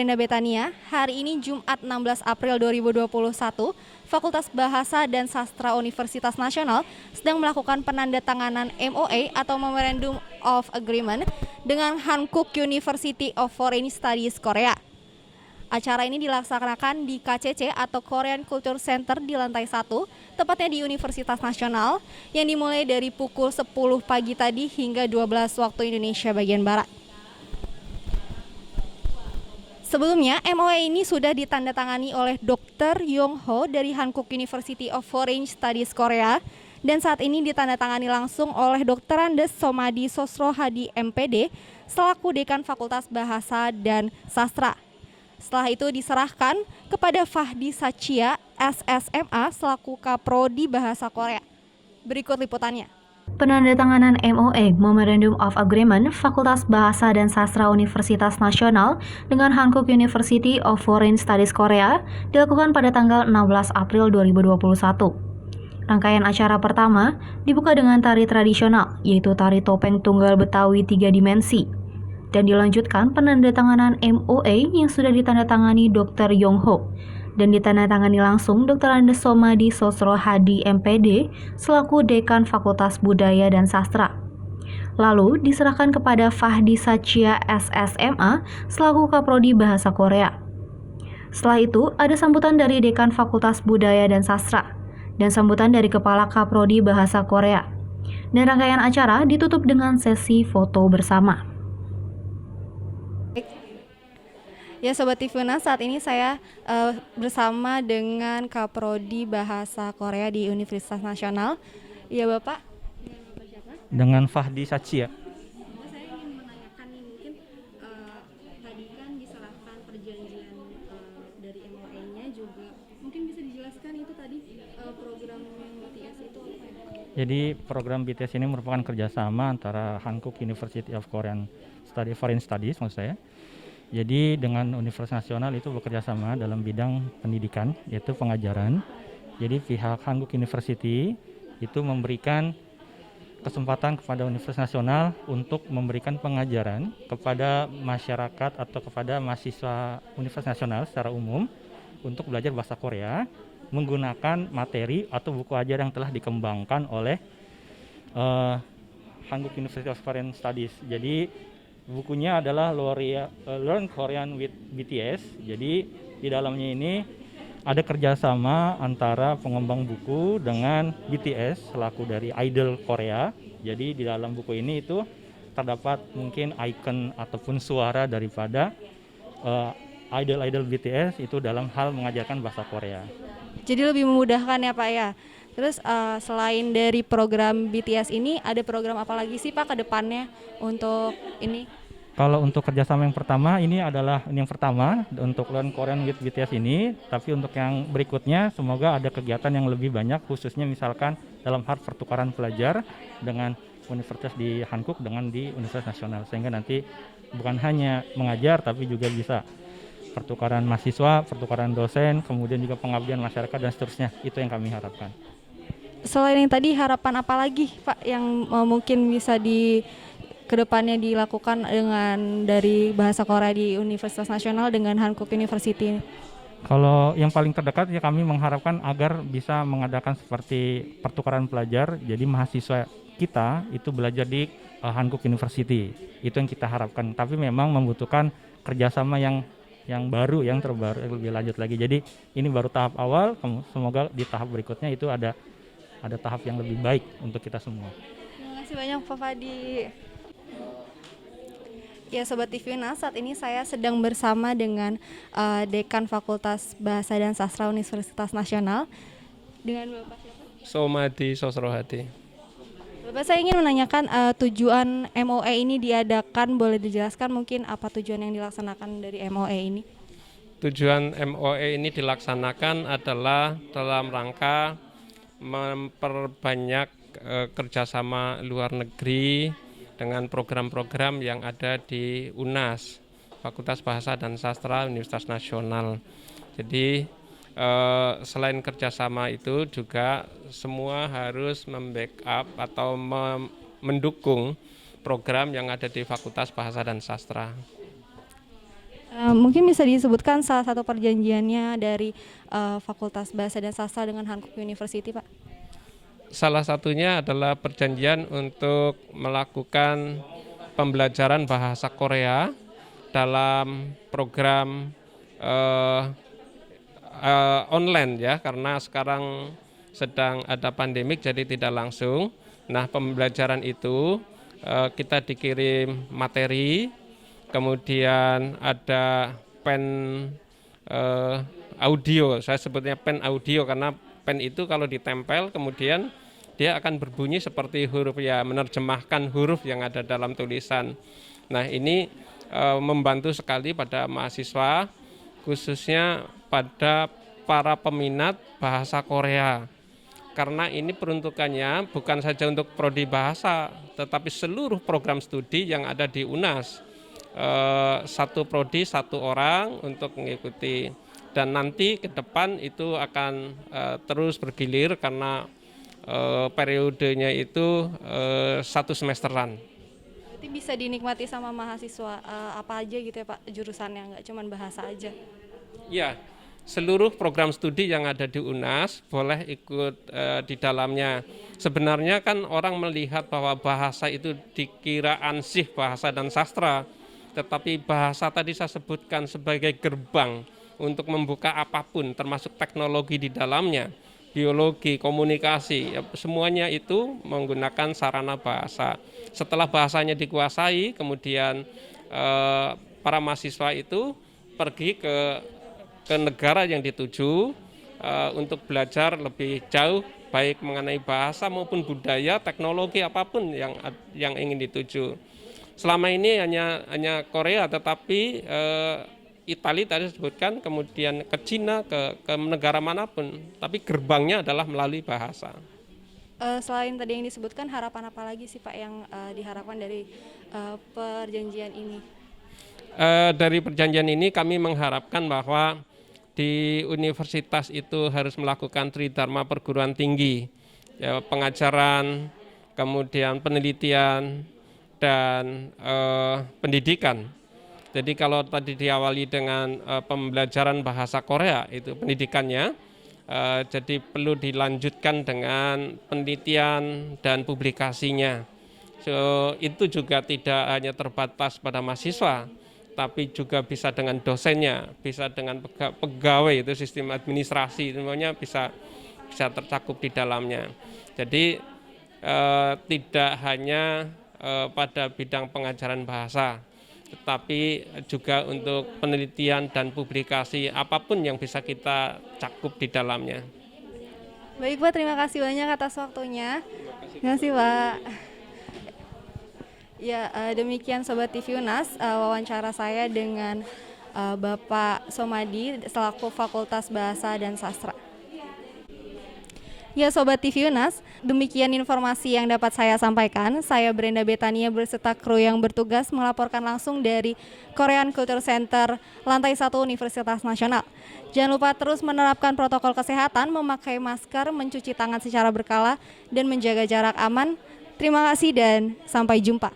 Renda Betania, hari ini Jumat 16 April 2021, Fakultas Bahasa dan Sastra Universitas Nasional sedang melakukan penandatanganan MOA atau Memorandum of Agreement dengan Hankook University of Foreign Studies Korea. Acara ini dilaksanakan di KCC atau Korean Culture Center di lantai 1, tepatnya di Universitas Nasional, yang dimulai dari pukul 10 pagi tadi hingga 12 waktu Indonesia bagian Barat. Sebelumnya, MOA ini sudah ditandatangani oleh Dr. Yong Ho dari Hankook University of Foreign Studies Korea dan saat ini ditandatangani langsung oleh Dr. Andes Somadi Sosrohadi MPD selaku Dekan Fakultas Bahasa dan Sastra. Setelah itu diserahkan kepada Fahdi Satchia SSMA selaku Kaprodi Bahasa Korea. Berikut liputannya. Penandatanganan MOA Memorandum of Agreement Fakultas Bahasa dan Sastra Universitas Nasional dengan Hankook University of Foreign Studies Korea dilakukan pada tanggal 16 April 2021. Rangkaian acara pertama dibuka dengan tari tradisional, yaitu tari topeng tunggal Betawi 3 dimensi, dan dilanjutkan penandatanganan MOA yang sudah ditandatangani Dr. Yong Ho dan ditandatangani langsung Dr. Andes Somadi Sosrohadi MPD selaku Dekan Fakultas Budaya dan Sastra. Lalu diserahkan kepada Fahdi Satchia SSMA selaku Kaprodi Bahasa Korea. Setelah itu ada sambutan dari Dekan Fakultas Budaya dan Sastra dan sambutan dari Kepala Kaprodi Bahasa Korea. Dan rangkaian acara ditutup dengan sesi foto bersama. Ya Sobat Tifuna, saat ini saya bersama dengan Kaprodi Bahasa Korea di Universitas Nasional. Iya Bapak. Dengan Fahdi Satchia. Saya ingin menanyakan nih, mungkin tadi kan diserahkan perjanjian dari MOA-nya juga. Mungkin bisa dijelaskan itu tadi program yang BTS itu apa ya? Jadi program BTS ini merupakan kerjasama antara Hankook University of Foreign Studies maksud saya. Jadi dengan Universitas Nasional itu bekerja sama dalam bidang pendidikan, yaitu pengajaran. Jadi pihak Hankook University itu memberikan kesempatan kepada Universitas Nasional untuk memberikan pengajaran kepada masyarakat atau kepada mahasiswa Universitas Nasional secara umum untuk belajar bahasa Korea menggunakan materi atau buku ajar yang telah dikembangkan oleh Hankook University of Foreign Studies. Jadi bukunya adalah Learn Korean with BTS. Jadi di dalamnya ini ada kerjasama antara pengembang buku dengan BTS selaku dari idol Korea. Jadi di dalam buku ini itu terdapat mungkin icon ataupun suara daripada idol-idol BTS itu dalam hal mengajarkan bahasa Korea. Jadi lebih memudahkan ya Pak ya. Terus selain dari program BTS ini, ada program apa lagi sih Pak ke depannya untuk ini? Kalau untuk kerjasama yang pertama, ini adalah yang pertama untuk Learn Korean with BTS ini. Tapi untuk yang berikutnya, semoga ada kegiatan yang lebih banyak, khususnya misalkan dalam hal pertukaran pelajar dengan universitas di Hankook dengan di Universitas Nasional. Sehingga nanti bukan hanya mengajar, tapi juga bisa pertukaran mahasiswa, pertukaran dosen, kemudian juga pengabdian masyarakat dan seterusnya. Itu yang kami harapkan. Selain yang tadi, harapan apa lagi Pak yang mungkin bisa kedepannya dilakukan dengan dari bahasa Korea di Universitas Nasional dengan Hankook University? Kalau yang paling terdekat ya kami mengharapkan agar bisa mengadakan seperti pertukaran pelajar. Jadi mahasiswa kita itu belajar di Hankook University. Itu yang kita harapkan. Tapi memang membutuhkan kerjasama yang baru, yang terbaru, yang lebih lanjut lagi. Jadi ini baru tahap awal. Semoga di tahap berikutnya itu ada tahap yang lebih baik untuk kita semua. Terima kasih banyak Pak Fadi. Ya Sobat Tifuna, saat ini saya sedang bersama dengan Dekan Fakultas Bahasa dan Sastra Universitas Nasional dengan Bapak siapa? Somadi Sosrohadi. Bapak, saya ingin menanyakan tujuan MOA ini diadakan, boleh dijelaskan mungkin apa tujuan yang dilaksanakan dari MOA ini? Tujuan MOA ini dilaksanakan adalah dalam rangka memperbanyak kerjasama luar negeri dengan program-program yang ada di UNAS, Fakultas Bahasa dan Sastra Universitas Nasional. Jadi selain kerjasama itu juga semua harus membackup atau mendukung program yang ada di Fakultas Bahasa dan Sastra. Mungkin bisa disebutkan salah satu perjanjiannya dari Fakultas Bahasa dan Sastra dengan Hankook University, Pak. Salah satunya adalah perjanjian untuk melakukan pembelajaran bahasa Korea dalam program eh, online ya, karena sekarang sedang ada pandemik jadi tidak langsung. Nah, pembelajaran itu kita dikirim materi, kemudian ada pen audio. Saya sebutnya pen audio karena pen itu kalau ditempel kemudian dia akan berbunyi seperti huruf, ya menerjemahkan huruf yang ada dalam tulisan. Nah, ini membantu sekali pada mahasiswa, khususnya pada para peminat bahasa Korea. Karena ini peruntukannya bukan saja untuk prodi bahasa, tetapi seluruh program studi yang ada di UNAS. Satu prodi satu orang untuk mengikuti, dan nanti ke depan itu akan terus bergilir karena periodenya itu 1 semesteran. Berarti bisa dinikmati sama mahasiswa apa aja gitu ya Pak, jurusannya nggak cuma bahasa aja. Ya, seluruh program studi yang ada di UNAS boleh ikut di dalamnya. Sebenarnya kan orang melihat bahwa bahasa itu dikira ansih bahasa dan sastra, tetapi bahasa tadi saya sebutkan sebagai gerbang untuk membuka apapun, termasuk teknologi di dalamnya, biologi, komunikasi, ya, semuanya itu menggunakan sarana bahasa. Setelah bahasanya dikuasai, kemudian para mahasiswa itu pergi ke negara yang dituju untuk belajar lebih jauh, baik mengenai bahasa maupun budaya, teknologi, apapun yang ingin dituju. Selama ini hanya Korea, tetapi Italia tadi disebutkan, kemudian ke Cina, ke negara manapun, tapi gerbangnya adalah melalui bahasa. Selain tadi yang disebutkan, harapan apa lagi sih Pak yang diharapkan dari perjanjian ini? Dari perjanjian ini kami mengharapkan bahwa di universitas itu harus melakukan tridharma perguruan tinggi, ya, pengajaran, kemudian penelitian, dan pendidikan. Jadi kalau tadi diawali dengan pembelajaran bahasa Korea, itu pendidikannya, jadi perlu dilanjutkan dengan penelitian dan publikasinya. Itu juga tidak hanya terbatas pada mahasiswa, tapi juga bisa dengan dosennya, bisa dengan pegawai, itu sistem administrasi, semuanya bisa tercakup di dalamnya. Jadi tidak hanya pada bidang pengajaran bahasa, tetapi juga untuk penelitian dan publikasi, apapun yang bisa kita cakup di dalamnya. Baik Pak, terima kasih banyak atas waktunya. Terima kasih Pak. Ya, demikian Sobat TV UNAS, wawancara saya dengan Bapak Somadi selaku Fakultas Bahasa dan Sastra. Ya Sobat TV UNAS, demikian informasi yang dapat saya sampaikan. Saya Brenda Betania berserta kru yang bertugas melaporkan langsung dari Korean Culture Center lantai 1 Universitas Nasional. Jangan lupa terus menerapkan protokol kesehatan, memakai masker, mencuci tangan secara berkala, dan menjaga jarak aman. Terima kasih dan sampai jumpa.